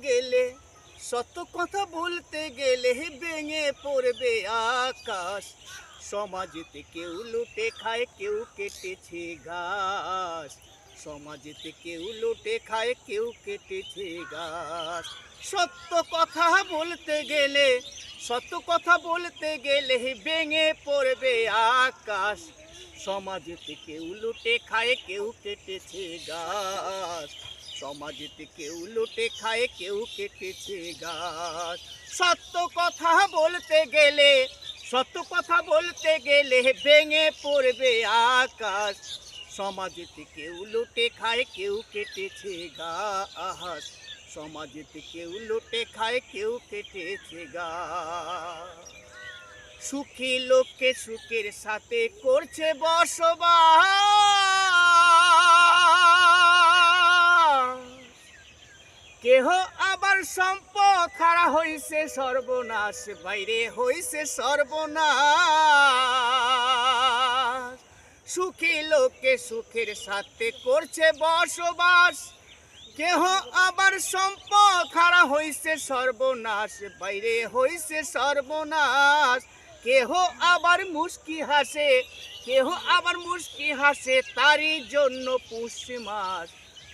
গেলে, সত্য কথা বলতে গেলে ভেঙে পড়বে আকাশ। সমাজেতে কেউ লুটে খায়, কেউ কেটেছে গাছ। সমাজেতে কেউ লুটে খায়, কেউ কেটেছে গাছ। সত্য কথা বলতে গেলে, সত্য কথা বলতে গেলে ভেঙে পড়বে আকাশ। সমাজেতে কেউ লুটে খায়, কেউ কেটেছে গাছ। সমাজেতে কেউ লুটে খায়, কেউ কেটেছে গাছ। সত্য কথা বলতে গেলে, সত্য কথা বলতে গেলে ভেঙে পড়বে আকাশ। সমাজেতে কেউ লুটে খায়, কেউ কেটেছে গাছ। সমাজেতে কেউ লুটে খায়, কেউ কেটেছে গাছ। সুখী লোককে সুখের সাথে করছে বসবাস। কেহ আবার সম্পদ হারা হইছে সর্বনাশ, বাইরে হইছে সর্বনাশ। সুখী লোককে সুখের সাথে করছে বসবাস। কেহ আবার সম্পদ হারা হইছে সর্বনাশ, বাইরে হইছে সর্বনাশ। কেহ আবার মুস্কি হাসে, কেহ আবার মুস্কি হাসে, তারই জন্য পুষ মাস।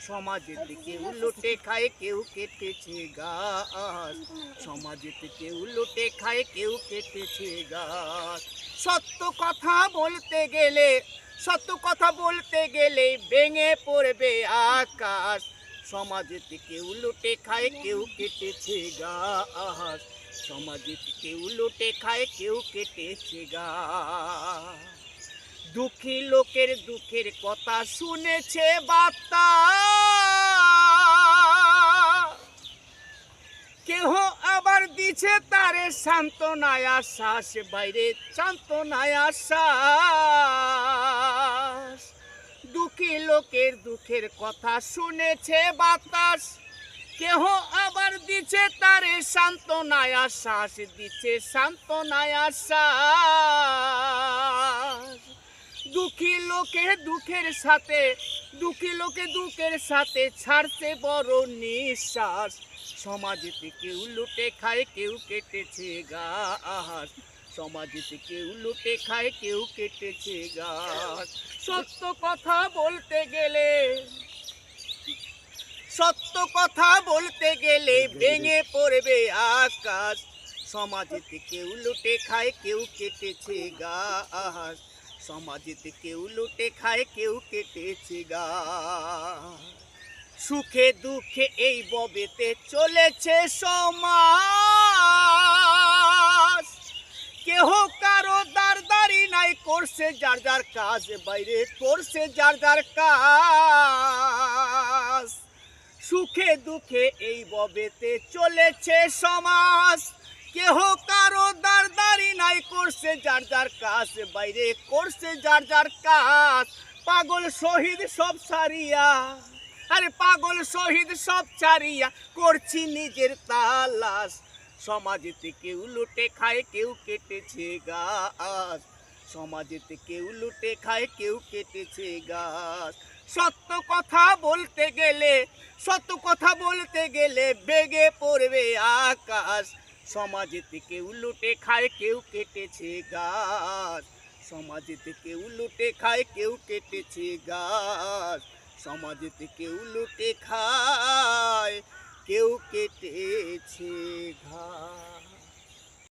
সমাজেতে কেউ লুটে খায়, কেউ কেটেছে গাছ। সমাজেতে কেউ লুটে খায়, কেউ কেটেছে গাছ। সত্য কথা বলতে গেলে, সত্য কথা বলতে গেলে ভেঙে পড়বে আকাশ। সমাজেতে কেউ লুটে খায়, কেউ কেটেছে গাছ। সমাজেতে কেউ লুটে খায়, কেউ কেটেছে গাছ। দুঃখী লোকের দুঃখের কথা শুনেছে বাতাস। কেহ আবার দিছে তারে সান্ত্বনায় আশ্বাস, বাইরে সান্ত্বনায় আশ্বাস। দুঃখী লোকের দুঃখের কথা শুনেছে বাতাস। কেহ আবার দিচ্ছে তারে সান্ত্বনায় আশ্বাস, দিচ্ছে সান্ত্বনায় আশ্বাস। দুঃখী লোকে দুঃখের সাথে, দুঃখী লোকে দুঃখের সাথে ছাড়ছে বড় নিঃশ্বাস। সমাজেতে কেউ লুটে খায়, কেউ কেটেছে গাছ। সমাজেতে কেউ লুটে খায়, কেউ কেটেছে গাছ। সত্য কথা বলতে গেলে, সত্য কথা বলতে গেলে ভেঙে পড়বে আকাশ। সমাজেতে কেউ লুটে খায়, কেউ কেটেছে গাছ। সমাজেতে কেউ লুটে খায়, কেউ কেটেছে গাছ। সুখে দুঃখে এই ববেতে চলেছে সমাজ। কেহ কারো দাঁড়দারি নাই, করছে যার যার কাজ, বাইরে করছে যার যার কাজ। সুখে দুঃখে এই ববেতে চলেছে সমাজ। কেহ কারো দাঁড়দারি নাই, করছে যার যার কাজ, বাইরে করছে যার যার কাজ। পাগল শহীদ সব সারিয়া, আরে পাগল শহীদ সব ছাড়িয়া করছি নিজের তালাশ। সমাজেতে কেউ লুটে খায়, কেউ কেটেছে গাছ। সমাজেতে কেউ লুটে খায়, কেউ কেটেছে গাছ। সত্য কথা বলতে গেলে, সত্য কথা বলতে গেলে বেগে পড়বে আকাশ। সমাজেতে কেউ লুটে খায়, কেউ কেটেছে গাছ। সমাজেতে কেউ লুটে খায়, কেউ কেটেছে গাছ। সমাজেতে কেউ লুটে খায়, কেউ কেটেছে ঘাস।